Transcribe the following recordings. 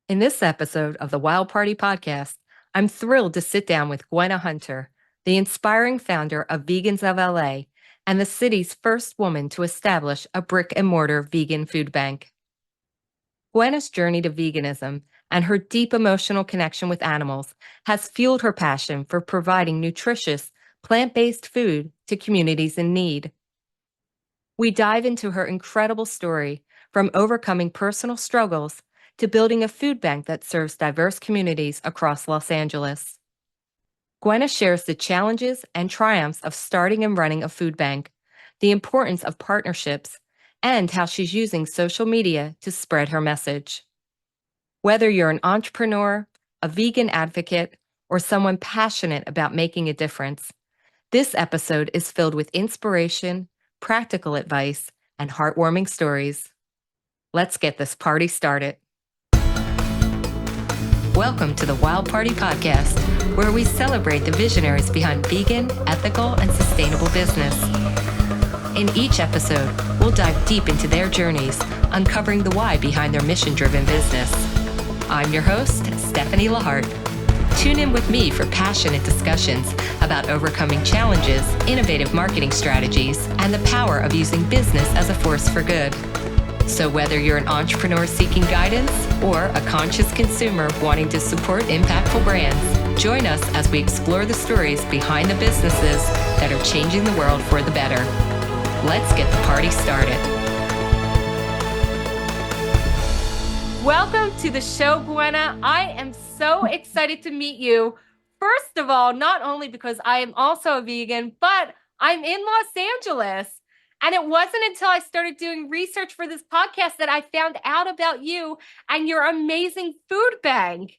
In this episode of the Wild Party podcast, I'm thrilled to sit down with Gwenna Hunter, the inspiring founder of Vegans of LA and the city's first woman to establish a brick-and-mortar vegan food bank. Gwenna's journey to veganism and her deep emotional connection with animals has fueled her passion for providing nutritious, plant-based food to communities in need. We dive into her incredible story, from overcoming personal struggles to building a food bank that serves diverse communities across Los Angeles. Gwenna shares the challenges and triumphs of starting and running a food bank, the importance of partnerships, and how she's using social media to spread her message. Whether you're an entrepreneur, a vegan advocate, or someone passionate about making a difference, this episode is filled with inspiration, practical advice, and heartwarming stories. Let's get this party started. Welcome to the Wild Party podcast, where we celebrate the visionaries behind vegan, ethical, and sustainable business. In each episode, we'll dive deep into their journeys, uncovering the why behind their mission-driven business. I'm your host, Stephanie Lahart. Tune in with me for passionate discussions about overcoming challenges, innovative marketing strategies, and the power of using business as a force for good. So whether you're an entrepreneur seeking guidance or a conscious consumer wanting to support impactful brands, join us as we explore the stories behind the businesses that are changing the world for the better. Let's get the party started. Welcome to the show, Gwenna. I am so excited to meet you. First of all, not only because I am also a vegan, but I'm in Los Angeles. And it wasn't until I started doing research for this podcast that I found out about you and your amazing food bank.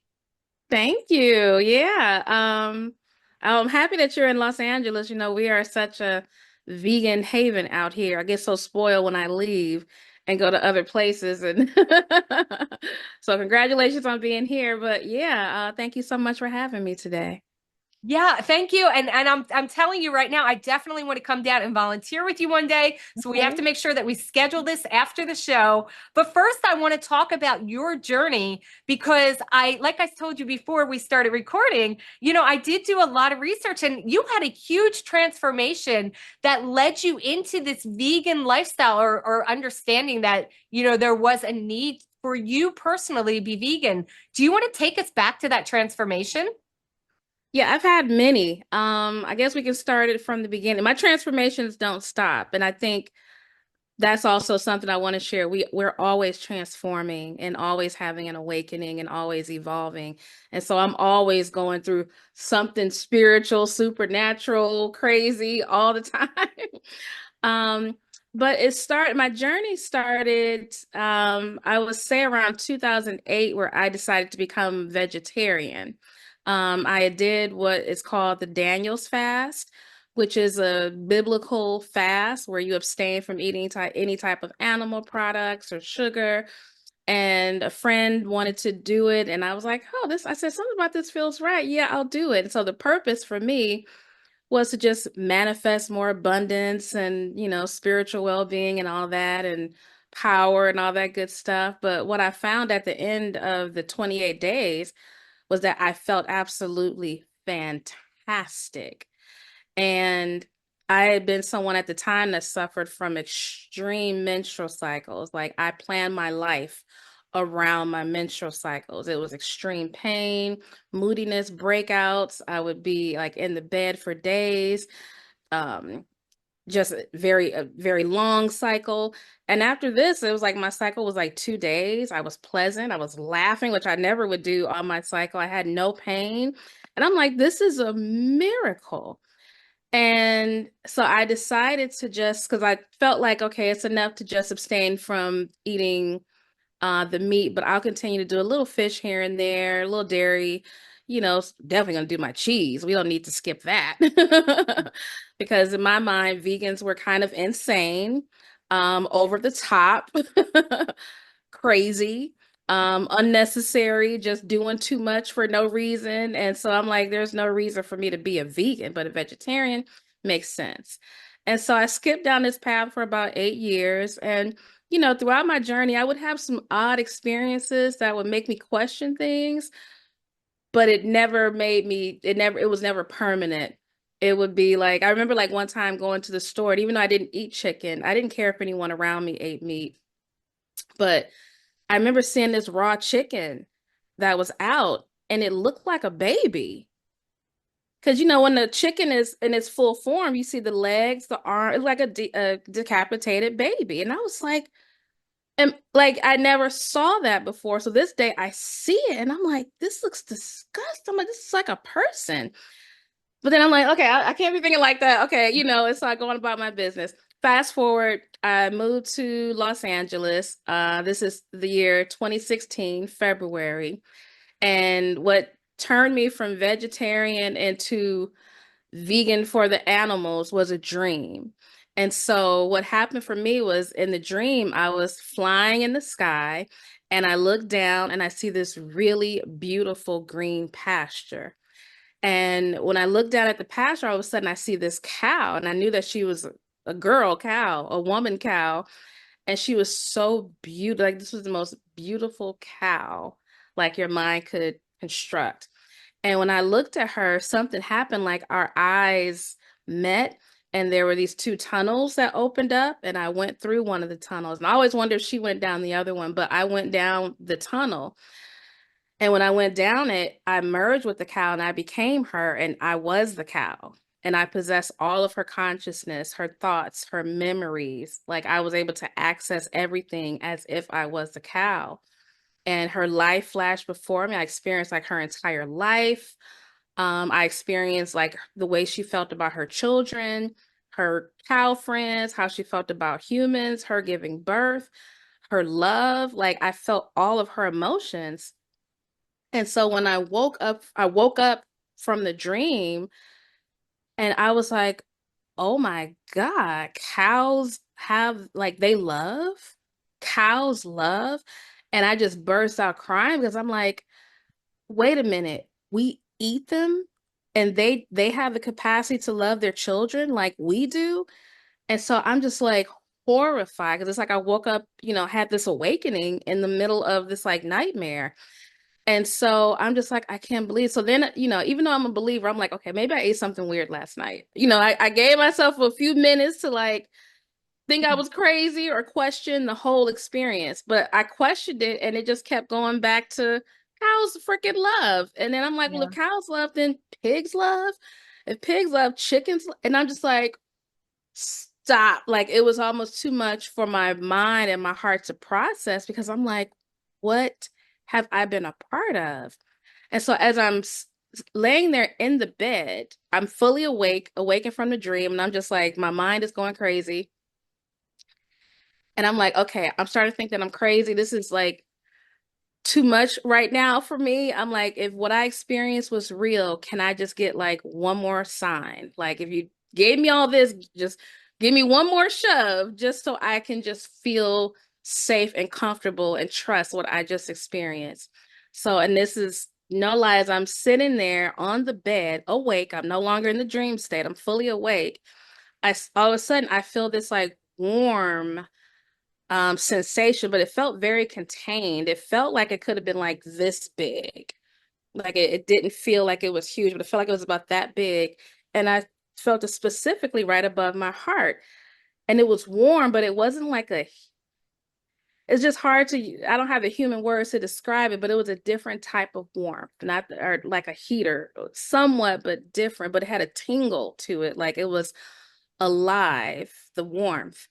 Thank you. Yeah. I'm happy that you're in Los Angeles. You know, we are such a vegan haven out here. I get so spoiled when I leave and go to other places. And so congratulations on being here. But yeah, thank you so much for having me today. Yeah, thank you. And I'm telling you right now, I definitely want to come down and volunteer with you one day. So we have to Okay. make sure that we schedule this after the show. But first, I want to talk about your journey because like I told you before we started recording, I did do a lot of research and you had a huge transformation that led you into this vegan lifestyle or understanding that, there was a need for you personally to be vegan. Do you want to take us back to that transformation? Yeah, I've had many. I guess we can start it from the beginning. My transformations don't stop. And I think that's also something I want to share. We're always transforming and always having an awakening and always evolving. And so I'm always going through something spiritual, supernatural, crazy all the time. um, but my journey started, I would say around 2008, where I decided to become vegetarian. I did what is called the Daniel's fast, which is a biblical fast where you abstain from eating any type of animal products or sugar. And a friend wanted to do it, and I was like, "Oh, I said something about this feels right. Yeah, I'll do it." And so the purpose for me was to just manifest more abundance and, spiritual well-being and all that, and power and all that good stuff. But what I found at the end of the 28 days was that I felt absolutely fantastic. And I had been someone at the time that suffered from extreme menstrual cycles. Like, I planned my life around my menstrual cycles. It was extreme pain, moodiness, breakouts. I would be like in the bed for days. Um, just a very long cycle. And after this, it was like my cycle was like 2 days. I was pleasant. I was laughing, which I never would do on my cycle. I had no pain. And I'm like, this is a miracle. And so I decided to because I felt like, okay, it's enough to just abstain from eating the meat, but I'll continue to do a little fish here and there, a little dairy, definitely gonna do my cheese. We don't need to skip that. Because in my mind, vegans were kind of insane, over the top, crazy, unnecessary, just doing too much for no reason. And so I'm like, there's no reason for me to be a vegan, but a vegetarian makes sense. And so I skipped down this path for about 8 years. And throughout my journey, I would have some odd experiences that would make me question things, but it was never permanent. It would be like, I remember like one time going to the store, and even though I didn't eat chicken, I didn't care if anyone around me ate meat, but I remember seeing this raw chicken that was out and it looked like a baby. Because when the chicken is in its full form, you see the legs, the arm, it's like a decapitated baby. And I was like, and like I never saw that before. So this day I see it and I'm like, this looks disgusting. I'm like, this is like a person. But then I'm like, okay, I can't be thinking like that. Okay, it's like going about my business. Fast forward, I moved to Los Angeles. This is the year 2016, February. And what turned me from vegetarian into vegan for the animals was a dream. And so what happened for me was in the dream, I was flying in the sky and I look down and I see this really beautiful green pasture. And when I looked down at the pasture, all of a sudden I see this cow, and I knew that she was a girl cow, a woman cow, and she was so beautiful. Like this was the most beautiful cow, like your mind could construct. And when I looked at her, something happened, like our eyes met, and there were these two tunnels that opened up, and I went through one of the tunnels. And I always wondered if she went down the other one, but I went down the tunnel. And when I went down it, I merged with the cow and I became her, and I was the cow. And I possessed all of her consciousness, her thoughts, her memories. Like I was able to access everything as if I was the cow. And her life flashed before me. I experienced like her entire life. I experienced like the way she felt about her children, her cow friends, how she felt about humans, her giving birth, her love. Like I felt all of her emotions. And so when I woke up from the dream and I was like, oh my God, cows have like they love, cows love. And I just burst out crying because I'm like, wait a minute, we eat them and they have the capacity to love their children like we do. And so I'm just like horrified because it's like I woke up, had this awakening in the middle of this like nightmare. And so I'm just like, I can't believe. So then, even though I'm a believer, I'm like, okay, maybe I ate something weird last night. I gave myself a few minutes to like think I was crazy or question the whole experience. But I questioned it and it just kept going back to cows freaking love. And then I'm like, well, if Yeah. cows love, then pigs love. If pigs love, chickens. And I'm just like, stop. Like it was almost too much for my mind and my heart to process because I'm like, what have I been a part of? And so as I'm laying there in the bed, I'm fully awake, awakened from the dream, and I'm just like, my mind is going crazy. And I'm like, okay, I'm starting to think that I'm crazy. This is like too much right now for me. I'm like, if what I experienced was real, can I just get like one more sign? Like, if you gave me all this, just give me one more shove just so I can just feel safe and comfortable and trust what I just experienced. So, and this is no lies, I'm sitting there on the bed, awake. I'm no longer in the dream state. I'm fully awake. All of a sudden I feel this like warm sensation, but it felt very contained. It felt like it could have been like this big. Like it didn't feel like it was huge, but it felt like it was about that big. And I felt it specifically right above my heart. And it was warm, but it wasn't like it's just hard to, I don't have the human words to describe it, but it was a different type of warmth, not or like a heater, somewhat, but different, but it had a tingle to it. Like it was alive, the warmth.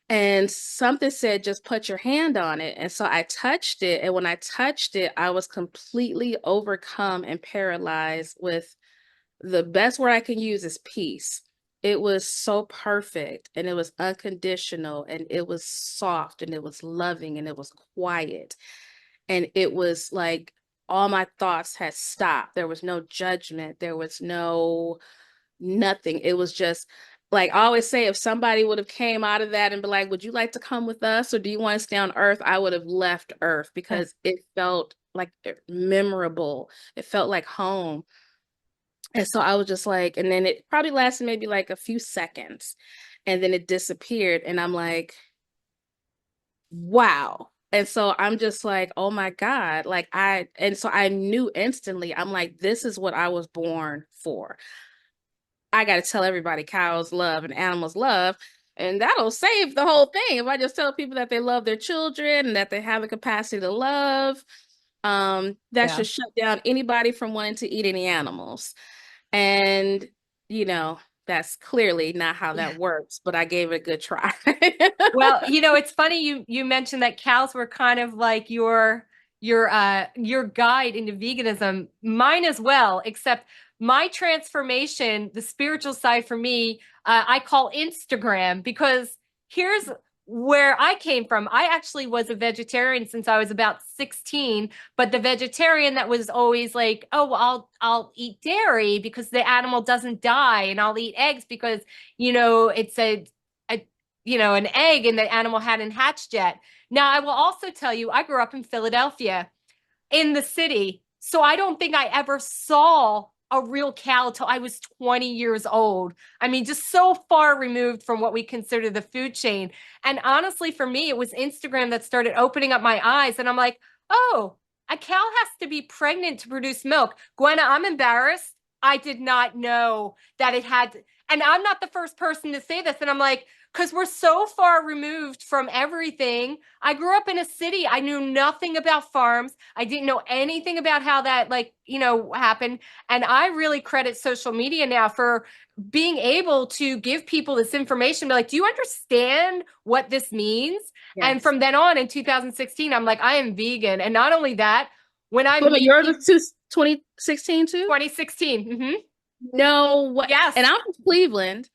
And something said, just put your hand on it. And so I touched it. And when I touched it, I was completely overcome and paralyzed with the best word I can use is peace. It was so perfect and it was unconditional and it was soft and it was loving and it was quiet. And it was like all my thoughts had stopped. There was no judgment. There was no nothing. It was just like I always say, if somebody would have came out of that and be like, would you like to come with us or do you want to stay on Earth? I would have left Earth because it felt like memorable. It felt like home. And so I was just like, and then it probably lasted maybe like a few seconds and then it disappeared. And I'm like, wow. And so I'm just like, oh my God. And so I knew instantly, I'm like, this is what I was born for. I got to tell everybody cows love and animals love. And that'll save the whole thing. If I just tell people that they love their children and that they have the capacity to love, that Yeah. should shut down anybody from wanting to eat any animals. And, you know, that's clearly not how that works, but I gave it a good try. Well, it's funny you mentioned that cows were kind of like your guide into veganism. Mine as well, except my transformation, the spiritual side for me, I call Instagram because here's where I came from. I actually was a vegetarian since I was about 16, but the vegetarian that was always like, "Oh, well, I'll eat dairy because the animal doesn't die, and I'll eat eggs because, it's a an egg and the animal hadn't hatched yet." Now, I will also tell you, I grew up in Philadelphia in the city. So I don't think I ever saw a real cow till I was 20 years old. I mean, just so far removed from what we consider the food chain. And honestly, for me, it was Instagram that started opening up my eyes. And I'm like, oh, a cow has to be pregnant to produce milk. Gwenna, I'm embarrassed. I did not know that it had. And I'm not the first person to say this. And I'm like, because we're so far removed from everything. I grew up in a city. I knew nothing about farms. I didn't know anything about how that, happened. And I really credit social media now for being able to give people this information. Be like, do you understand what this means? And Yes. from then on in 2016, I'm like, I am vegan. And not only that, when I Wait, but meet yours people, was two, 2016 too? 2016. No what? And Yes. I'm from Cleveland.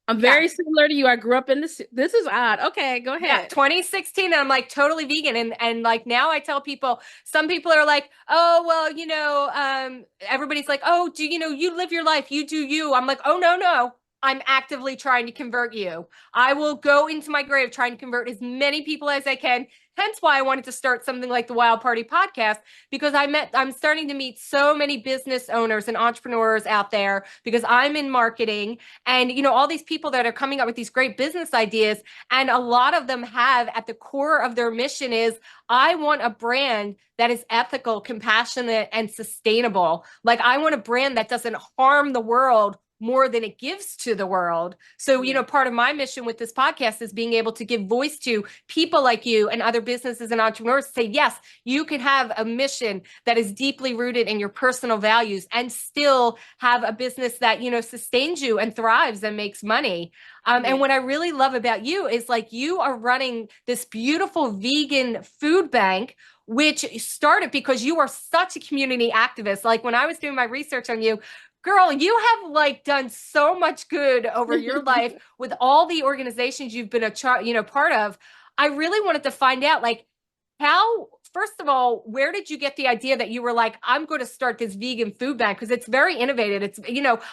I'm Yeah. very similar to you. I grew up in this is odd. Okay, go Yeah, ahead. 2016, and I'm like totally vegan. And like now I tell people, some people are like, oh, well, everybody's like, oh, you live your life, you do you. I'm like, oh, no, no. I'm actively trying to convert you. I will go into my grave trying to convert as many people as I can. Hence why I wanted to start something like the Wild Party podcast, because I'm starting to meet so many business owners and entrepreneurs out there because I'm in marketing, and all these people that are coming up with these great business ideas. And a lot of them have at the core of their mission is, I want a brand that is ethical, compassionate, and sustainable. Like, I want a brand that doesn't harm the world more than it gives to the world. So, Yeah. part of my mission with this podcast is being able to give voice to people like you and other businesses and entrepreneurs to say, yes, you can have a mission that is deeply rooted in your personal values and still have a business that, sustains you and thrives and makes money. And Yeah. what I really love about you is, like, you are running this beautiful vegan food bank, which started because you are such a community activist. Like, when I was doing my research on you, girl, you have like done so much good over your life with all the organizations you've been part of. I really wanted to find out, like, how, first of all, where did you get the idea that you were like, I'm going to start this vegan food bank? Because it's very innovative. It's,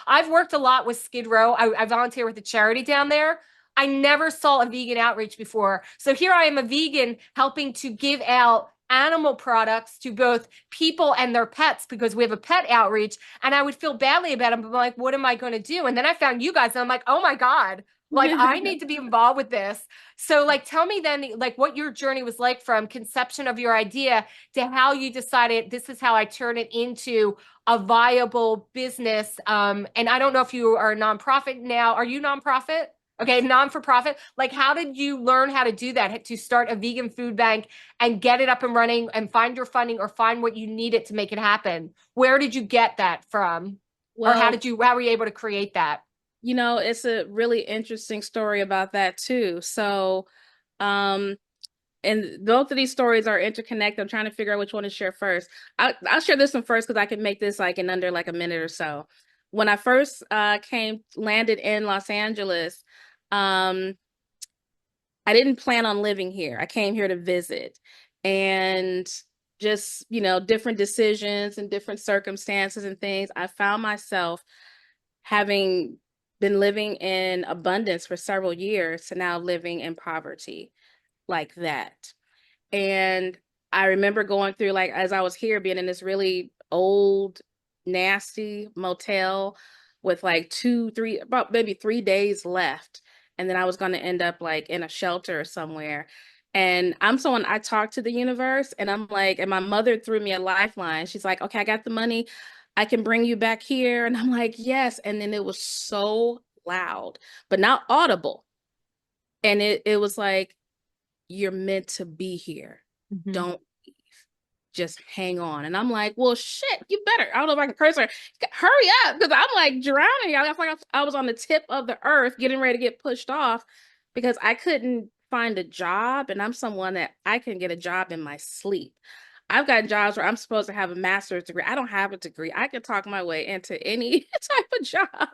I've worked a lot with Skid Row. I volunteer with a charity down there. I never saw a vegan outreach before. So here I am, a vegan, helping to give out animal products to both people and their pets because we have a pet outreach. And I would feel badly about them. But I'm like, what am I going to do? And then I found you guys and I'm like, oh my God, like, I need to be involved with this. So, like, tell me then, like, what your journey was like from conception of your idea to how you decided this is how I turn it into a viable business. And I don't know if you are a nonprofit now. Are you nonprofit? Okay, non-for-profit. Like, how did you learn how to do that, to start a vegan food bank and get it up and running and find your funding or find what you needed to make it happen? Where did you get that from? Or Well, how were you able to create that? it's a really interesting story about that too. So, um, and both of these stories are interconnected. I'm trying to figure out which one to share first. I'll share this one first because I can make this like in under like a minute or so. When I first landed in Los Angeles, um, I didn't plan on living here. I came here to visit, and just, different decisions and different circumstances and things, I found myself having been living in abundance for several years to now living in poverty like that. And I remember going through, like, as I was here, being in this really old, nasty motel with like about maybe 3 days left. And then I was going to end up like in a shelter or somewhere. And I'm someone, I talk to the universe, and I'm like, and my mother threw me a lifeline. She's like, okay, I got the money. I can bring you back here. And I'm like, yes. And then it was so loud, but not audible. And it was like, you're meant to be here. Mhm. Don't leave. Just hang on. And I'm like, well, shit, you better. I don't know if I can curse her. Hurry up. Because I'm like drowning. I feel like I was on the tip of the earth getting ready to get pushed off because I couldn't find a job. And I'm someone that I can get a job in my sleep. I've got jobs where I'm supposed to have a master's degree. I don't have a degree. I can talk my way into any type of job,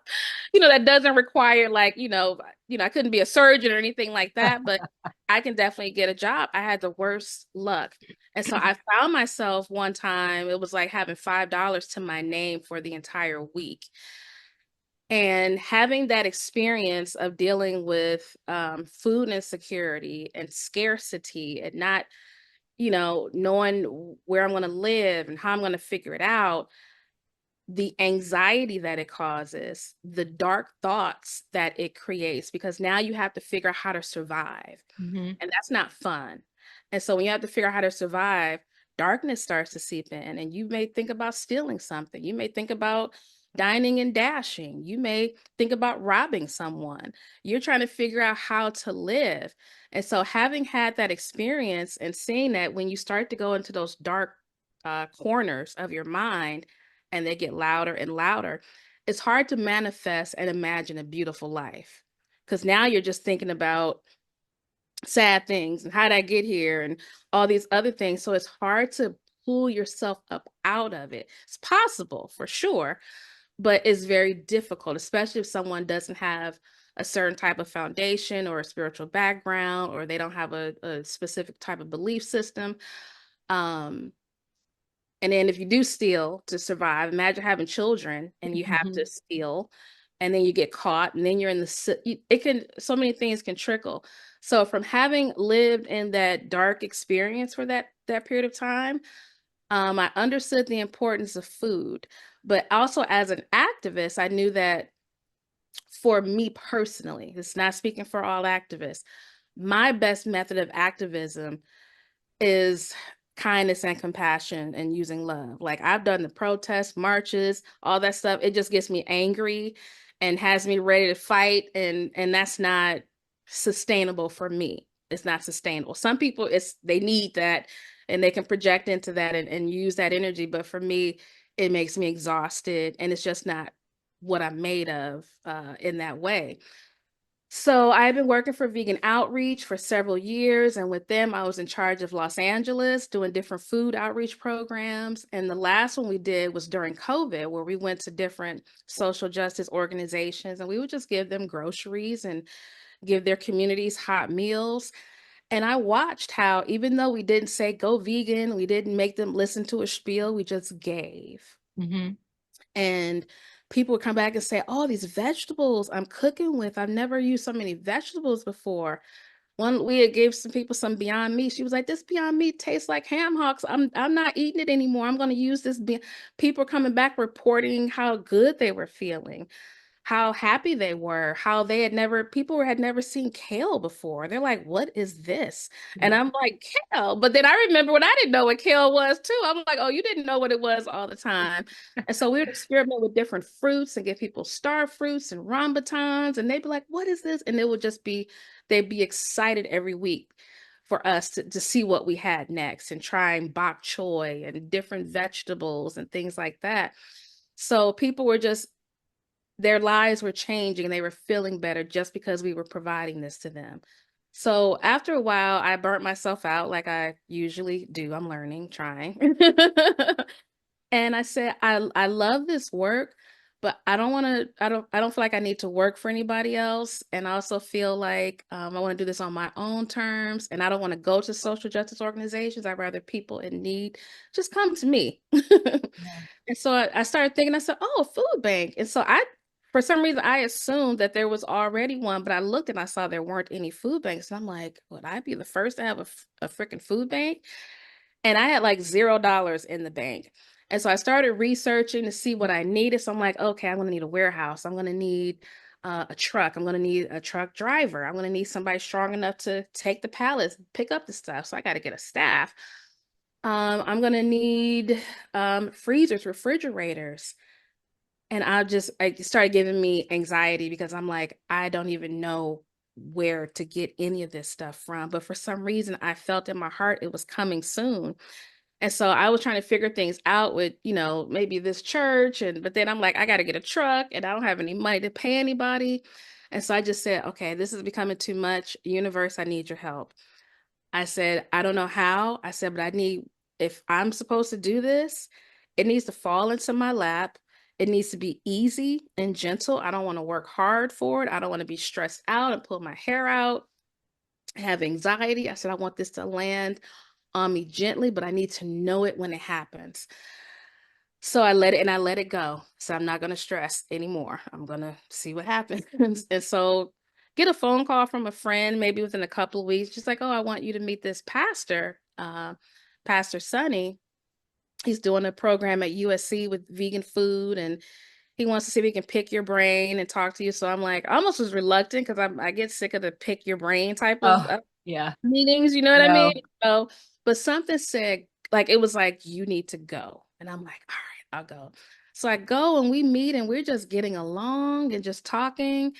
that doesn't require like, I couldn't be a surgeon or anything like that, but I can definitely get a job. I had the worst luck. And so I found myself one time, it was like having $5 to my name for the entire week. And having that experience of dealing with food insecurity and scarcity and not, knowing where I'm going to live and how I'm going to figure it out, the anxiety that it causes, the dark thoughts that it creates, because now you have to figure out how to survive. Mhm. And that's not fun. And so when you have to figure out how to survive, darkness starts to seep in, and you may think about stealing something. You may think about dining and dashing. You may think about robbing someone. You're trying to figure out how to live. And so having had that experience and seeing that when you start to go into those dark corners of your mind and they get louder and louder, it's hard to manifest and imagine a beautiful life because now you're just thinking about sad things and how did I get here and all these other things. So it's hard to pull yourself up out of it. It's possible for sure, but it's very difficult, especially if someone doesn't have a certain type of foundation or a spiritual background, or they don't have a specific type of belief system. Um, and then if you do steal to survive, imagine having children and you have to Mhm. steal and then you get caught and then you're in it can, so many things can trickle. So from having lived in that dark experience for that period of time, I understood the importance of food, but also as an activist, I knew that for me personally, it's not speaking for all activists, my best method of activism is kindness and compassion and using love. Like I've done the protests, marches, all that stuff. It just gets me angry and has me ready to fight, and that's not sustainable for me. It's not sustainable. Some people they need that and they can project into that and use that energy, but for me it makes me exhausted and it's just not what I'm made of in that way. So I've been working for Vegan Outreach for several years, and with them, I was in charge of Los Angeles doing different food outreach programs. And the last one we did was during COVID, where we went to different social justice organizations and we would just give them groceries and give their communities hot meals. And I watched how, even though we didn't say go vegan, we didn't make them listen to a spiel, we just gave. Mhm. And people would come back and say, oh, these vegetables I'm cooking with, I've never used so many vegetables before. One, we had gave some people some Beyond Meat. She was like, this Beyond Meat tastes like ham hocks. I'm not eating it anymore. I'm going to use this. People are coming back reporting how good they were feeling, how happy they were, how people had never seen kale before. They're like, what is this? And Yeah. I'm like, kale. But then I remember when I didn't know what kale was too. I'm like, oh, you didn't know what it was all the time. And so we would experiment with different fruits and give people star fruits and rambutans. And they'd be like, what is this? And it would just be, they'd be excited every week for us to see what we had next and trying bok choy and different vegetables and things like that. So people were just, their lives were changing and they were feeling better just because we were providing this to them. So after a while, I burnt myself out like I usually do. I'm learning, trying. And I said, I love this work, but I don't feel like I need to work for anybody else. And I also feel like I want to do this on my own terms. And I don't want to go to social justice organizations. I'd rather people in need just come to me. Yeah. And so I started thinking, I said, oh, a food bank. And so for some reason, I assumed that there was already one, but I looked and I saw there weren't any food banks. And I'm like, would I be the first to have a freaking food bank? And I had like $0 in the bank. And so I started researching to see what I needed. So I'm like, okay, I'm going to need a warehouse. I'm going to need a truck. I'm going to need a truck driver. I'm going to need somebody strong enough to take the pallets, pick up the stuff. So I got to get a staff. I'm going to need freezers, refrigerators. And I started giving me anxiety because I'm like, I don't even know where to get any of this stuff from. But for some reason, I felt in my heart it was coming soon. And so I was trying to figure things out with, maybe this church. But then I'm like, I got to get a truck and I don't have any money to pay anybody. And so I just said, okay, this is becoming too much. Universe, I need your help. I said, I don't know how. I said, but if I'm supposed to do this, it needs to fall into my lap. It needs to be easy and gentle. I don't want to work hard for it. I don't want to be stressed out and pull my hair out, have anxiety. I said, I want this to land on me gently, but I need to know it when it happens. So I let it go. So I'm not going to stress anymore. I'm going to see what happens. And so get a phone call from a friend, maybe within a couple of weeks, just like, oh, I want you to meet this pastor, Pastor Sonny. He's doing a program at USC with vegan food, and he wants to see if he can pick your brain and talk to you. So I'm like, I almost was reluctant because I get sick of the pick your brain type of Oh, yeah. meetings, you know what I mean? No. So, but something said, like, it was like, you need to go. And I'm like, all right, I'll go. So I go and we meet and we're just getting along and just talking.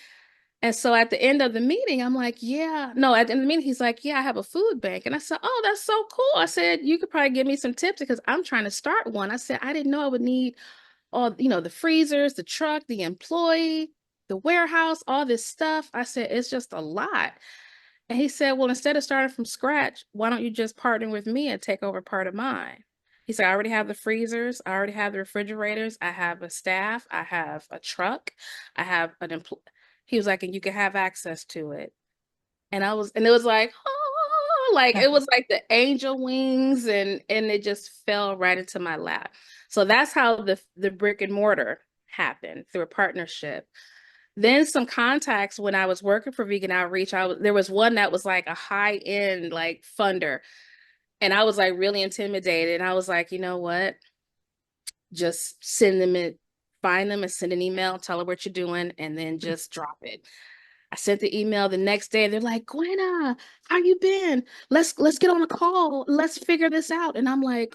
And so at the end of the meeting, I'm like, yeah, no, at the end of the meeting, he's like, yeah, I have a food bank. And I said, oh, that's so cool. I said, you could probably give me some tips because I'm trying to start one. I said, I didn't know I would need all, the freezers, the truck, the employee, the warehouse, all this stuff. I said, it's just a lot. And he said, well, instead of starting from scratch, why don't you just partner with me and take over part of mine? He said, I already have the freezers. I already have the refrigerators. I have a staff. I have a truck. I have an employee. He was like, and you can have access to it. And it was like, oh, like it was like the angel wings and it just fell right into my lap. So that's how the brick and mortar happened through a partnership. Then some contacts when I was working for Vegan Outreach, there was one that was like a high end like funder, and I was like really intimidated. And I was like, you know what? Just find them and send an email, tell her what you're doing, and then just drop it. I sent the email the next day. They're like, Gwenna, how you been? Let's get on a call. Let's figure this out. And I'm like,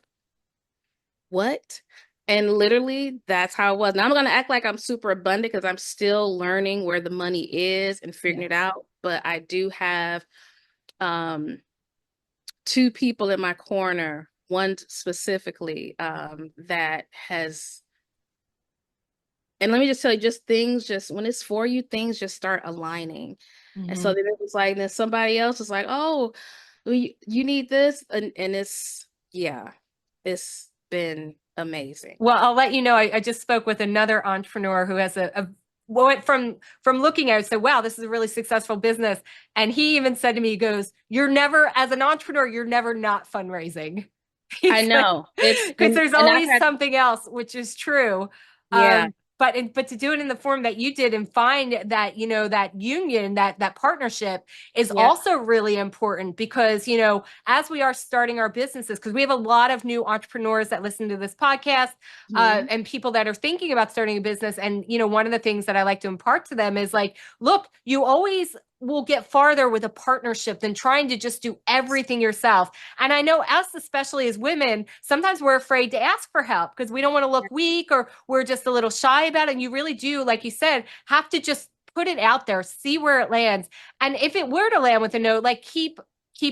what? And literally, that's how it was. Now I'm going to act like I'm super abundant because I'm still learning where the money is and figuring Yeah. it out. But I do have um, two people in my corner, one specifically that has, and let me just tell you, just things, just when it's for you, things just start aligning. And so Mhm. then it was like, then somebody else was like, oh, you need this. And yeah, it's been amazing. Well, I'll let you know. I just spoke with another entrepreneur who has went from looking at it, said, wow, this is a really successful business. And he even said to me, he goes, you're never, as an entrepreneur, you're never not fundraising. He I said, know it's, because there's and I've always had, something else, which is true. yeah, But to do it in the form that you did and find that, that union, that partnership is yeah, also really important because, as we are starting our businesses, because we have a lot of new entrepreneurs that listen to this podcast, mhm, and people that are thinking about starting a business. And, one of the things that I like to impart to them is like, look, you always will get farther with a partnership than trying to just do everything yourself. And I know us, especially as women, sometimes we're afraid to ask for help because we don't want to look weak or we're just a little shy about it. And you really do, like you said, have to just put it out there, see where it lands. And if it were to land with a no, like keep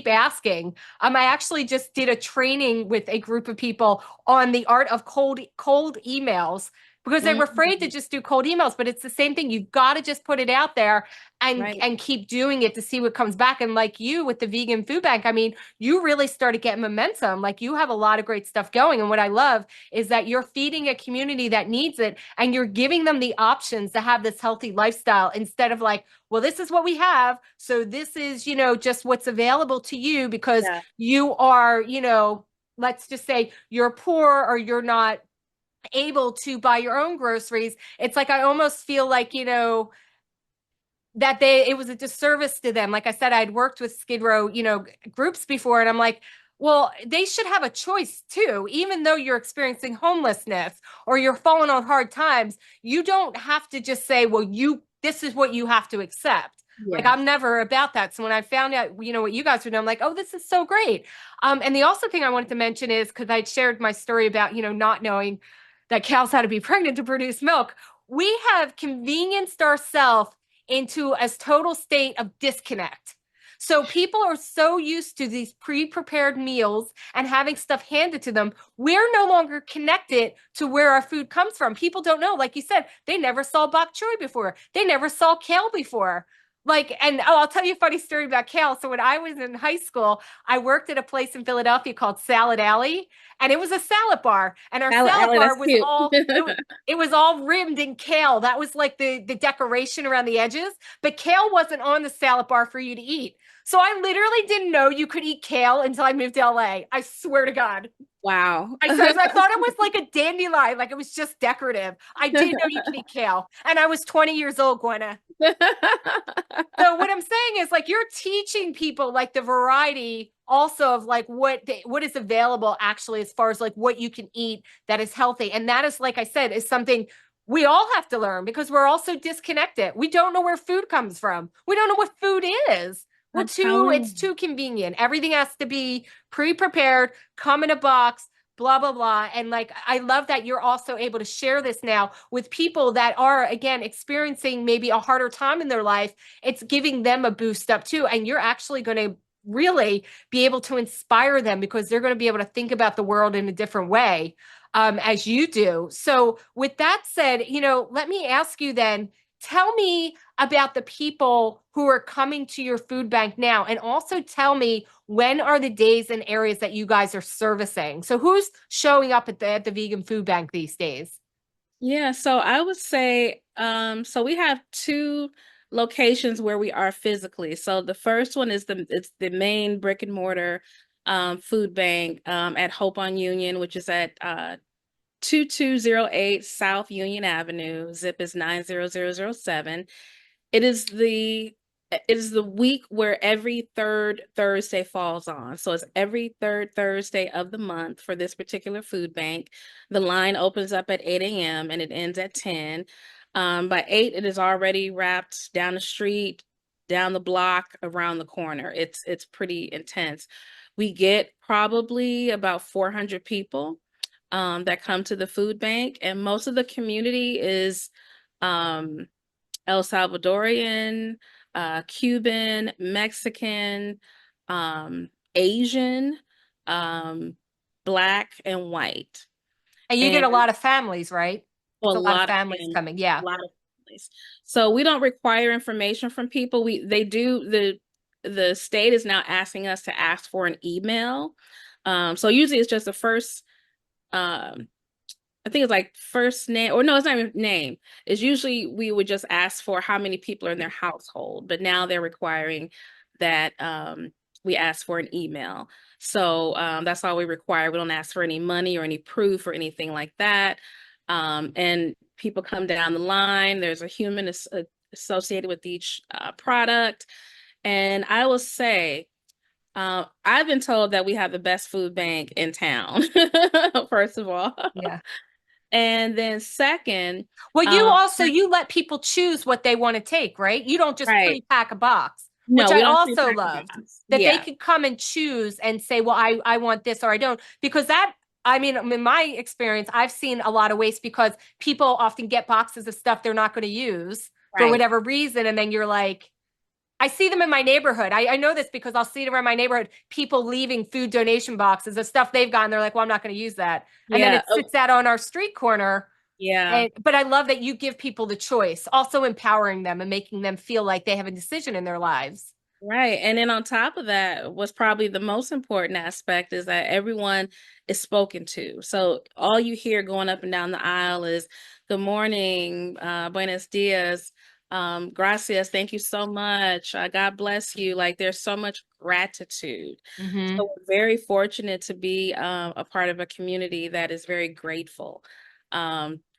asking. I actually just did a training with a group of people on the art of cold emails because they were afraid to mhm, just do cold emails, but it's the same thing. You've got to just put it out there and right, and keep doing it to see what comes back. And like you with the vegan food bank, I mean, you really started getting momentum. Like you have a lot of great stuff going. And what I love is that you're feeding a community that needs it and you're giving them the options to have this healthy lifestyle instead of like, well, this is what we have. So this is, just what's available to you because yeah, you are, let's just say you're poor or you're not able to buy your own groceries. It's like I almost feel like, that it was a disservice to them. Like I said, I'd worked with Skid Row, groups before, and I'm like, well, they should have a choice too. Even though you're experiencing homelessness or you're falling on hard times, you don't have to just say, well, you this is what you have to accept. Like Yeah. I'm never about that. So when I found out, what you guys were doing, I'm like, oh, this is so great. And the also thing I wanted to mention is because I shared my story about, not knowing that cows had to be pregnant to produce milk. We have convenienced ourselves into a total state of disconnect. So people are so used to these pre-prepared meals and having stuff handed to them. We're no longer connected to where our food comes from. People don't know. Like you said, they never saw bok choy before. They never saw kale before. I'll tell you a funny story about kale. So when I was in high school, I worked at a place in Philadelphia called Salad Alley, and it was a salad bar. And our salad Allie, bar that's was cute. all it was all rimmed in kale. That was like the decoration around the edges. But kale wasn't on the salad bar for you to eat. So I literally didn't know you could eat kale until I moved to LA. I swear to God. Wow. I thought it was like a dandelion, like it was just decorative. I didn't know you could eat kale. And I was 20 years old, Gwenna. So what I'm saying is like you're teaching people like the variety also of like what is available actually as far as like what you can eat that is healthy. And that is, like I said, is something we all have to learn because we're also disconnected. We don't know where food comes from. We don't know what food is. I'm telling It's too convenient. Everything has to be pre-prepared, come in a box, blah blah blah. And like I love that you're also able to share this now with people that are again experiencing maybe a harder time in their life. It's giving them a boost up too, and you're actually going to really be able to inspire them because they're going to be able to think about the world in a different way, as you do. So with that said, let me ask you then, tell me about the people who are coming to your food bank now, and also tell me when are the days and areas that you guys are servicing. So who's showing up at the vegan food bank these days? Yeah, so I would say, so we have two locations where we are physically. So the first one is it's the main brick and mortar food bank at Hope on Union, which is at 2208 South Union Avenue. Zip is 90007. It is the it is the week where every third Thursday falls on. So it's every third Thursday of the month for this particular food bank. The line opens up at 8 a.m. and it ends at 10. By 8, it is already wrapped down the street, down the block, around the corner. It's pretty intense. We get probably about 400 people that come to the food bank, and most of the community is um, El Salvadorian, Cuban, Mexican, Asian, um, Black, and white. And you get And a lot of families, right? a It's a lot of lot of families families, coming. Yeah. a lot of families. So we don't require information from people. They do the state is now asking us to ask for an email. So usually it's just the first um I think it's like first name, or no, it's not even name. It's usually we would just ask for how many people are in their household, but now they're requiring that we ask for an email. So that's all we require. We don't ask for any money or any proof or anything like that. And people come down the line. There's a human associated with each product. And I will say, I've been told that we have the best food bank in town, first of all. Yeah. And then second, Well, um, you let people choose what they want to take, right? You don't just right. pre-pack a box, which No, I we don't also pre-pack the loved, box. that they Yeah, could come and choose and say, well, I want this or I don't. Because that, I mean, in my experience, I've seen a lot of waste because people often get boxes of stuff they're not going to use for right. whatever reason. And then you're like, I see them in my neighborhood. I know this because I'll see it around my neighborhood, people leaving food donation boxes of stuff they've gotten. They're like, well, I'm not going to use that. And then Yeah. it Oh, sits out on our street corner. yeah. But I love that you give people the choice, also empowering them and making them feel like they have a decision in their lives. Right. And then on top of that, what's probably the most important aspect is that everyone is spoken to. So all you hear going up and down the aisle is good morning, buenos dias, gracias, thank you so much. God bless you. Like there's so much gratitude. Mm-hmm. So we're very fortunate to be a part of a community that is very grateful.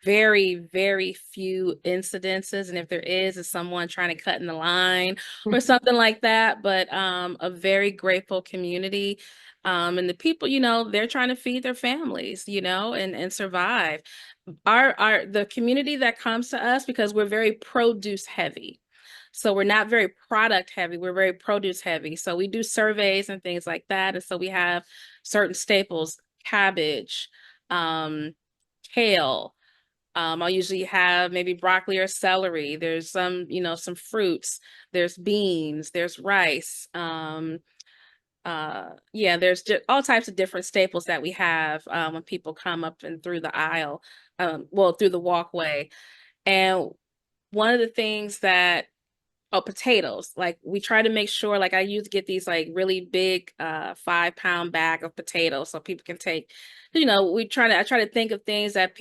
Very, very few incidences. And if there is, it's someone trying to cut in the line or something like that. But a very grateful community. And the people, they're trying to feed their families, and survive. The community that comes to us, because we're very produce heavy. So we're not very product heavy, we're very produce heavy. So we do surveys and things like that. And so we have certain staples, cabbage, kale. I'll usually have maybe broccoli or celery. There's some fruits, there's beans, there's rice. Yeah, there's just all types of different staples that we have when people come up and through the aisle, well, through the walkway. And one of the things that Oh, potatoes. Like we try to make sure, like I used to get these like really big 5-pound bag of potatoes so people can take, I try to think of things that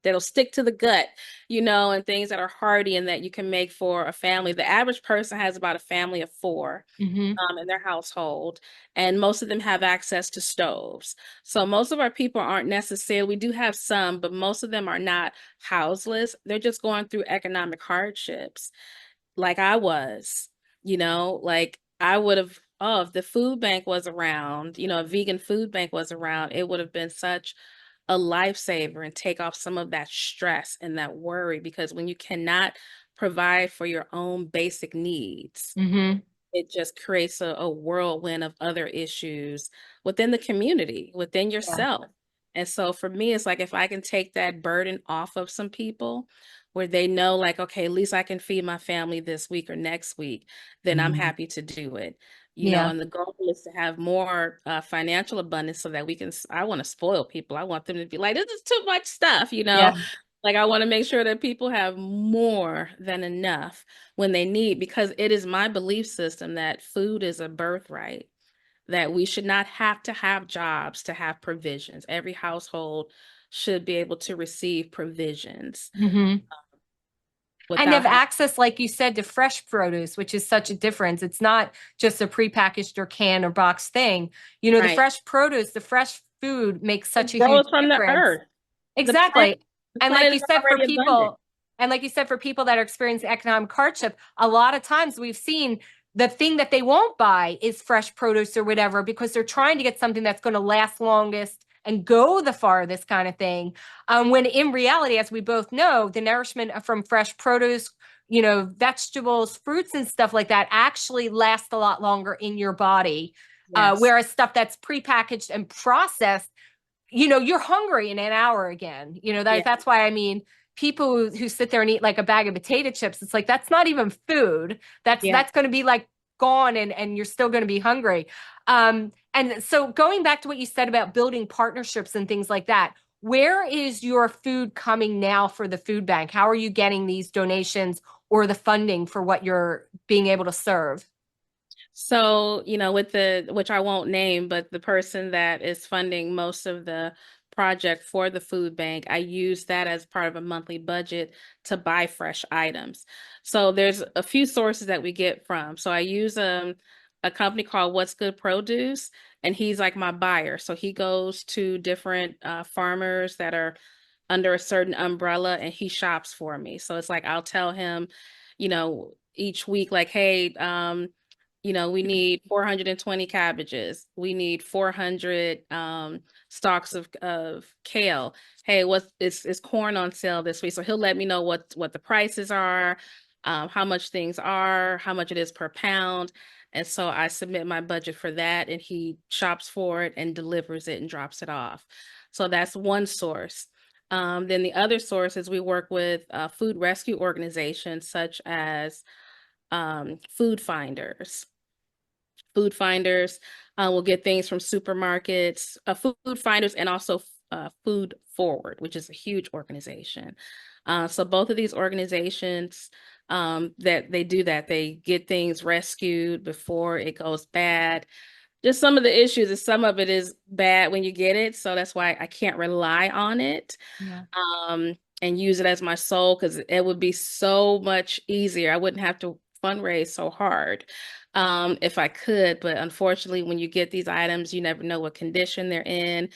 that'll stick to the gut, and things that are hearty and that you can make for a family. The average person has about a family of four Hmm. in their household, and most of them have access to stoves. So most of our people aren't necessarily, we do have some, but most of them are not houseless. They're just going through economic hardships like I was, like I would have, oh, if the food bank was around, a vegan food bank was around, it would have been such a lifesaver and take off some of that stress and that worry because when you cannot provide for your own basic needs, Hmm. it just creates a whirlwind of other issues within the community, within Yeah. yourself. And so for me, it's like if I can take that burden off of some people where they know, like, okay, at least I can feed my family this week or next week, then I'm Mhm. happy to do it. Yeah. And the goal is to have more financial abundance so that I want to spoil people. I want them to be like, this is too much stuff. Yeah. Like I want to make sure that people have more than enough when they need, because it is my belief system that food is a birthright, that we should not have to have jobs to have provisions. Every household should be able to receive provisions Hmm. And without have having, access, like you said, to fresh produce, which is such a difference. It's not just a prepackaged or canned or boxed thing. The right. fresh produce, the fresh food makes such It a huge grows from the difference. earth. The planet, Exactly. the And like planet you is said, for already abundant. people, and like you said, for people that are experiencing economic hardship, a lot of times we've seen the thing that they won't buy is fresh produce or whatever because they're trying to get something that's going to last longest and go the farthest kind of thing. When in reality, as we both know, the nourishment from fresh produce, vegetables, fruits, and stuff like that actually last a lot longer in your body. Yes. Whereas stuff that's prepackaged and processed, you're hungry in an hour again. Yeah. That's why I mean, people who sit there and eat like a bag of potato chips, it's like that's not even food. That's Yeah. that's going to be like gone, and you're still going to be hungry. And so going back to what you said about building partnerships and things like that, where is your food coming now for the food bank? How are you getting these donations or the funding for what you're being able to serve? So, with which I won't name, but the person that is funding most of the project for the food bank, I use that as part of a monthly budget to buy fresh items. So there's a few sources that we get from. So I use a company called What's Good Produce, and he's like my buyer. So he goes to different farmers that are under a certain umbrella and he shops for me. So it's like I'll tell him, each week, like, hey, we need 420 cabbages. We need 400 stalks of kale. Hey, is corn on sale this week? So he'll let me know what the prices are, how much things are, how much it is per pound. And so I submit my budget for that and he shops for it and delivers it and drops it off. So that's one source. Then the other source is we work with food rescue organizations such as food finders. Food finders will get things from supermarkets, food finders, and also Food Forward, which is a huge organization. So both of these organizations that they do that, they get things rescued before it goes bad. Just some of the issues is some of it is bad when you get it, so that's why I can't rely on it Yeah. and use it as my soul because it would be so much easier. I wouldn't have to fundraise so hard if I could. But unfortunately, when you get these items, you never know what condition they're in.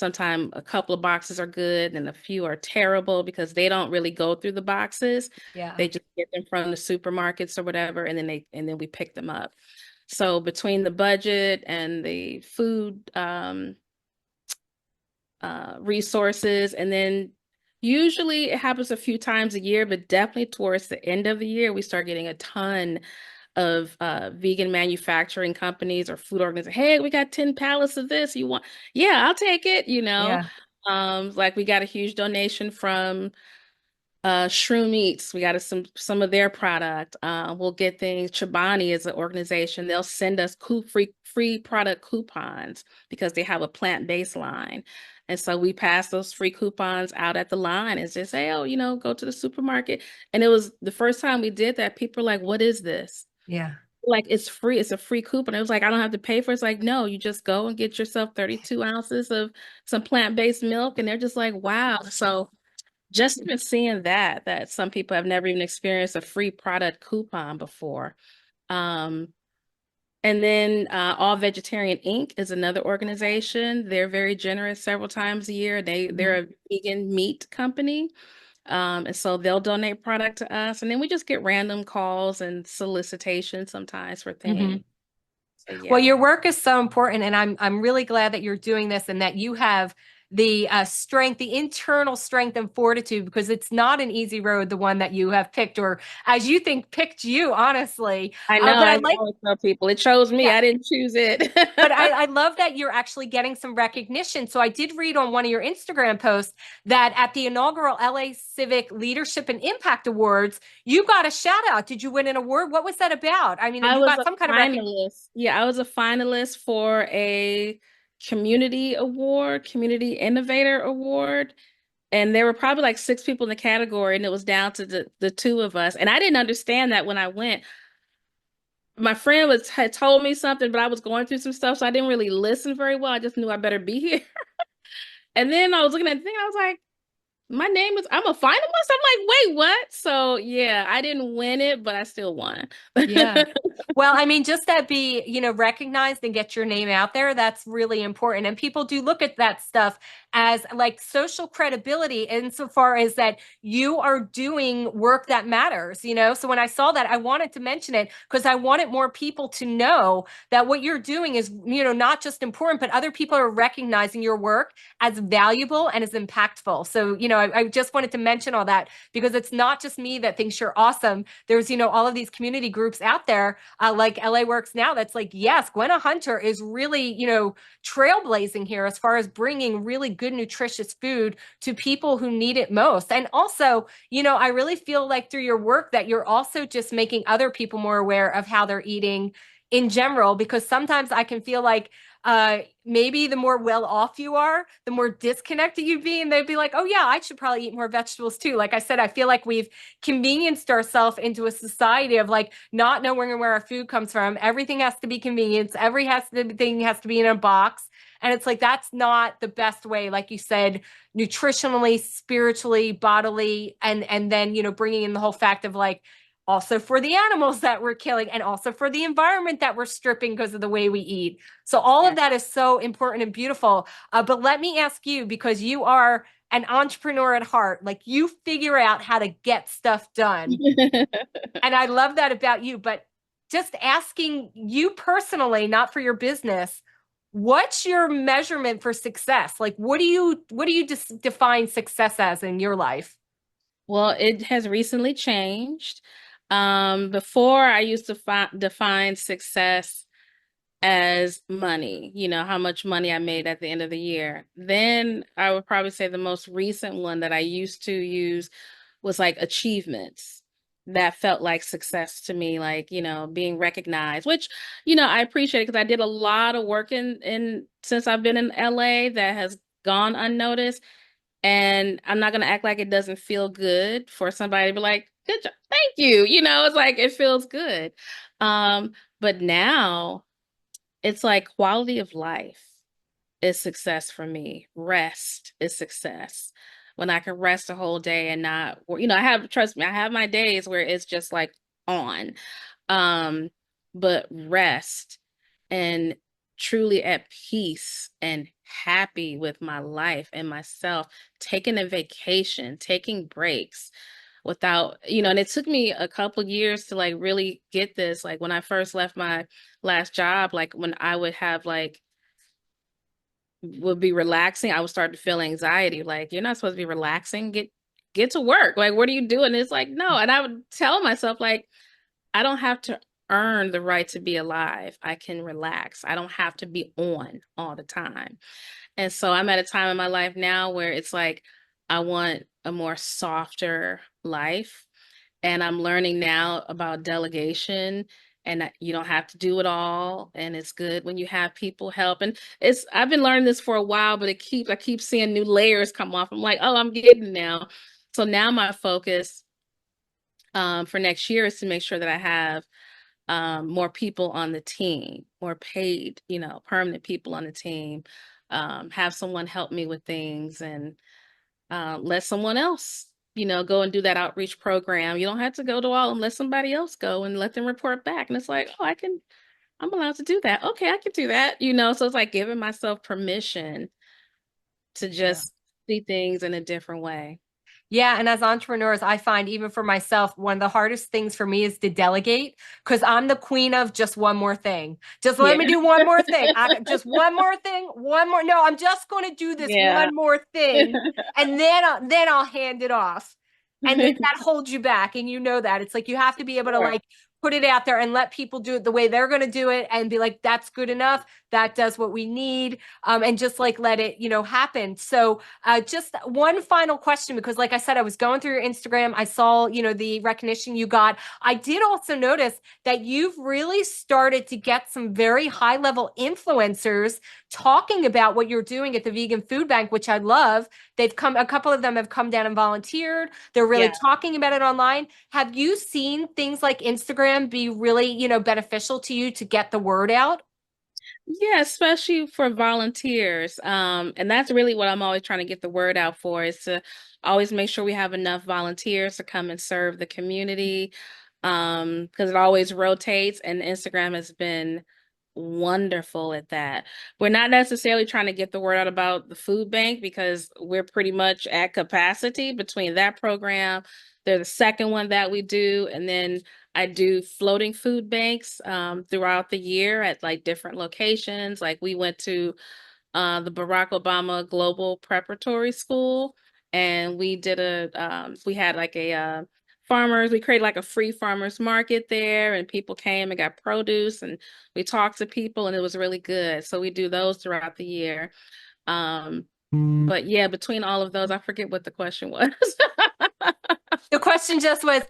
Sometimes a couple of boxes are good and a few are terrible because they don't really go through the boxes. Yeah. They just get them from the supermarkets or whatever, and then we pick them up. So between the budget and the food resources, and then usually it happens a few times a year, but definitely towards the end of the year, we start getting a ton of vegan manufacturing companies or food organizations. Hey, we got 10 pallets of this. You want? Yeah, I'll take it, you know. Yeah. Like we got a huge donation from Shroom Eats. We got some of their product. We'll get things. Chobani is an organization. They'll send us free product coupons because they have a plant-based line. And so we pass those free coupons out at the line and just say, oh, go to the supermarket. And it was the first time we did that. People are like, what is this? Yeah. Like, it's free. It's a free coupon. It was like, I don't have to pay for it. It's like, no, you just go and get yourself 32 ounces of some plant-based milk. And they're just like, wow. So just even seeing that some people have never even experienced a free product coupon before. Um, and then All Vegetarian Inc. is another organization. They're very generous several times a year. They're a vegan meat company. And so they'll donate product to us. And then we just get random calls and solicitations sometimes for Mm-hmm. things. So Well, yeah. your work is so important, and I'm really glad that you're doing this and that you have the strength, the internal strength and fortitude, because it's not an easy road, the one that you have picked, or as you think picked you, honestly. I know, But I I like, always tell people it chose me. yeah, I didn't choose it. but I love that you're actually getting some recognition. So I did read on one of your Instagram posts that at the inaugural LA Civic Leadership and Impact Awards, you got a shout out. Did you win an award? What was that about? I mean, I you was got a some kind of recognition. finalist. Yeah, I was a finalist for a community award, community innovator award. And there were probably like six people in the category, and it was down to the two of us. And I didn't understand that when I went. My friend had told me something, but I was going through some stuff, so I didn't really listen very well. I just knew I better be here. And then I was looking at the thing, I was like, my name is, I'm a finalist. I'm like, wait, what? So yeah, I didn't win it, but I still won. Yeah. Well, I mean, just that be, recognized and get your name out there, that's really important. And people do look at that stuff as like social credibility insofar as that you are doing work that matters. So when I saw that, I wanted to mention it because I wanted more people to know that what you're doing is, not just important, but other people are recognizing your work as valuable and as impactful. So, I just wanted to mention all that because it's not just me that thinks you're awesome. There's, all of these community groups out there, like LA Works Now, that's like, yes, Gwenna Hunter is really, trailblazing here as far as bringing really good, nutritious food to people who need it most. And also, I really feel like through your work that you're also just making other people more aware of how they're eating in general, because sometimes I can feel like maybe the more well off you are, the more disconnected you'd be. And they'd be like, oh, yeah, I should probably eat more vegetables too. Like I said, I feel like we've convenienced ourselves into a society of like not knowing where our food comes from. Everything has to be convenience. Everything has to be in a box. And it's like, that's not the best way, like you said, nutritionally, spiritually, bodily, and then, bringing in the whole fact of like, also for the animals that we're killing and also for the environment that we're stripping because of the way we eat. So all Yeah. of that is so important and beautiful. But let me ask you, because you are an entrepreneur at heart, like you figure out how to get stuff done. And I love that about you. But just asking you personally, not for your business, what's your measurement for success? Like, what do you define success as in your life? Well, it has recently changed. Before I used to define success as money, how much money I made at the end of the year. Then I would probably say the most recent one that I used to use was like achievements. That felt like success to me, like, being recognized, which, I appreciate it because I did a lot of work in since I've been in LA that has gone unnoticed. And I'm not gonna act like it doesn't feel good for somebody to be like, good job, thank you. It's like it feels good. Um, but now it's like quality of life is success for me. Rest is success. When I can rest a whole day and not, trust me, I have my days where it's just like on. But rest and truly at peace and happy with my life and myself, taking a vacation, taking breaks without, and it took me a couple years to like really get this. Like when I first left my last job, like when I would have like would be relaxing, I would start to feel anxiety. Like, you're not supposed to be relaxing. Get to work. Like, what are you doing? It's like, no. And I would tell myself, like, I don't have to earn the right to be alive. I can relax. I don't have to be on all the time. And so I'm at a time in my life now where it's like I want a more softer life. And I'm learning now about delegation and that you don't have to do it all. And it's good when you have people help. And I've been learning this for a while, but I keep seeing new layers come off. I'm like, oh, I'm getting it now. So now my focus for next year is to make sure that I have more people on the team, more paid, permanent people on the team, have someone help me with things and let someone else, go and do that outreach program. You don't have to go to all and let somebody else go and let them report back. And it's like, oh, I'm allowed to do that. Okay, I can do that, so it's like giving myself permission to just see things in a different way. Yeah. And as entrepreneurs, I find even for myself, one of the hardest things for me is to delegate because I'm the queen of just one more thing. Just let me do one more thing. Just one more thing. One more. No, I'm just going to do this one more thing. And then I'll hand it off. And then that holds you back. And you know that. It's like you have to be able to like put it out there and let people do it the way they're going to do it and be like, that's good enough. That does what we need. And just like let it, happen. So just one final question, because like I said, I was going through your Instagram. I saw, the recognition you got. I did also notice that you've really started to get some very high level influencers talking about what you're doing at the Vegan Food Bank, which I love. A couple of them have come down and volunteered. They're really talking about it online. Have you seen things like Instagram be really, beneficial to you to get the word out? Yeah, especially for volunteers. And that's really what I'm always trying to get the word out for, is to always make sure we have enough volunteers to come and serve the community. Because it always rotates, and Instagram has been wonderful at that. We're not necessarily trying to get the word out about the food bank because we're pretty much at capacity between that program. There's the second one that we do, and then I do floating food banks throughout the year at like different locations. Like we went to the Barack Obama Global Preparatory School, and we had like a we created like a free farmers market there, and people came and got produce, and we talked to people, and it was really good. So we do those throughout the year. But yeah, between all of those, I forget what the question was. The question just was,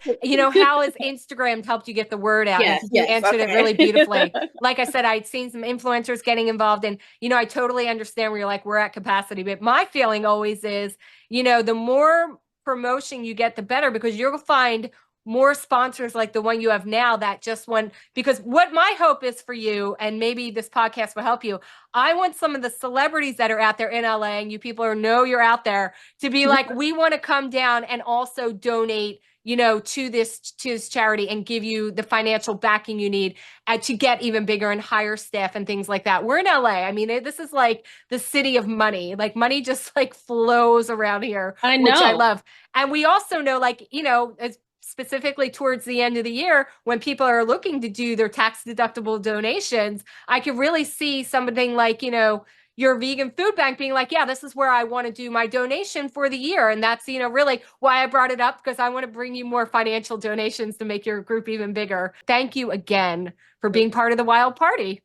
how has Instagram helped you get the word out? Yes, and you answered okay. it really beautifully. Like I said, I'd seen some influencers getting involved, and, I totally understand where you're like, we're at capacity. But my feeling always is, the more promotion you get, the better, because you'll find more sponsors like the one you have now that just want, because what my hope is for you, and maybe this podcast will help you, I want some of the celebrities that are out there in LA, and you people who know you're out there, to be like, we want to come down and also donate, to this charity and give you the financial backing you need to get even bigger and hire staff and things like that. We're in LA. I mean, this is like the city of money. Like money just like flows around here, which I love. And we also know, like, as specifically towards the end of the year, when people are looking to do their tax deductible donations, I could really see something like, your vegan food bank being like, yeah, this is where I want to do my donation for the year. And that's, really why I brought it up, because I want to bring you more financial donations to make your group even bigger. Thank you again for being part of the Wild Party.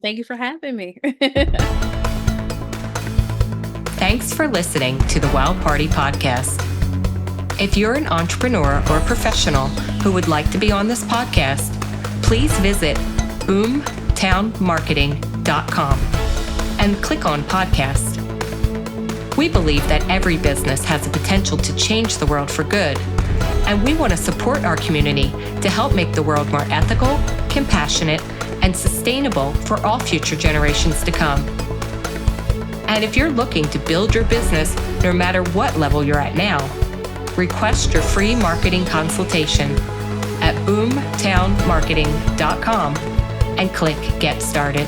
Thank you for having me. Thanks for listening to the Wild Party podcast. If you're an entrepreneur or professional who would like to be on this podcast, please visit boomtownmarketing.com and click on podcast. We believe that every business has the potential to change the world for good, and we want to support our community to help make the world more ethical, compassionate, and sustainable for all future generations to come. And if you're looking to build your business, no matter what level you're at now, request your free marketing consultation at boomtownmarketing.com and click Get Started.